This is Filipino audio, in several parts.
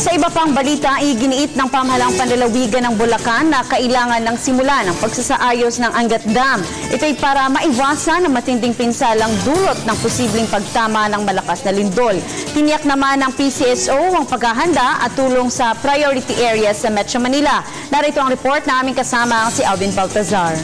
Sa iba pang balita, iginiit ng pamahalang panlalawigan ng Bulacan na kailangan ng simula ng pagsasaayos ng Angat Dam. Ito'y para maiwasan ang matinding pinsalang dulot ng posibleng pagtama ng malakas na lindol. Tiniyak naman ng PCSO ang paghahanda at tulong sa priority areas sa Metro Manila. Narito ang report na aming kasama si Alvin Baltazar.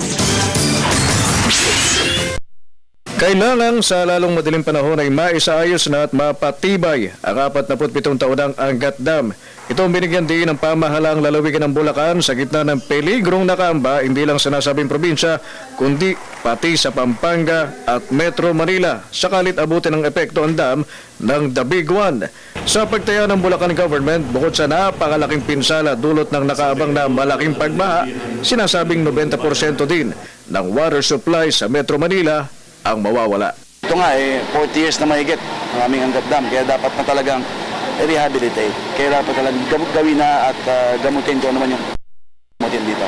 Kailangan sa lalong madaling panahon ay maisaayos na at mapatibay ang 47 taonang Angat Dam. Ito ang binigyan din ng pamahalang lalawigan ng Bulacan sa gitna ng peligrong nakaamba hindi lang sa nasabing probinsya kundi pati sa Pampanga at Metro Manila sakalit abutin ng epekto ang dam ng The Big One. Sa pagtaya ng Bulacan government, bukod sa napakalaking pinsala dulot ng nakaabang na malaking pagbaha, sinasabing 90% din ng water supply sa Metro Manila ang mawawala. Ito nga 40 years na mahigit ang aming Angat Dam, kaya dapat na talagang rehabilitate. Kaya dapat talagang gawin na at gamutin ko naman yung gamutin dito.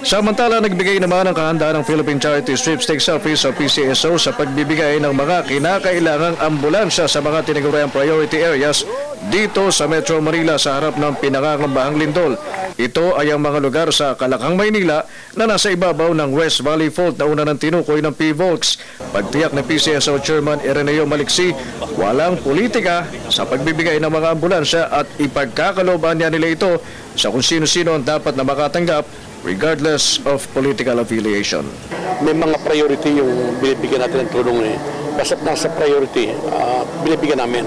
Samantala, nagbigay naman ang kahandaan ng Philippine Charity Sweepstakes Office o PCSO sa pagbibigay ng mga kinakailangang ambulansya sa mga tinaguriang priority areas dito sa Metro Manila sa harap ng pinangangambahang lindol. Ito ay ang mga lugar sa Kalakang, Maynila na nasa ibabaw ng West Valley Fault na una ng tinukoy ng PVOLCS. Pagtiyak ni PCSO Chairman Ireneo Maliksi, walang politika sa pagbibigay ng mga ambulansya at ipagkakalooban niya nila ito sa kung sino-sino ang dapat na makatanggap regardless of political affiliation. May mga priority yung binibigyan natin ng tulong Basta nasa priority, binibigyan namin.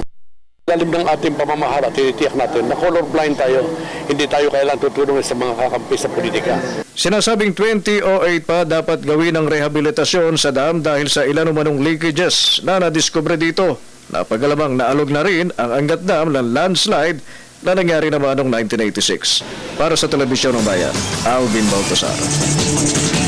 Lalim ng ating pamamahala, tinitiyak natin na colorblind tayo, hindi tayo kailangan tutulungan sa mga kakampi sa politika. Sinasabing 2008 pa dapat gawin ang rehabilitasyon sa dam dahil sa ilan umanong leakages na nadiskubre dito. Napagalamang naalog na rin ang Angat Dam ng landslide na nangyari naman noong 1986. Para sa Telebisyon ng Bayan, Alvin Baltazar.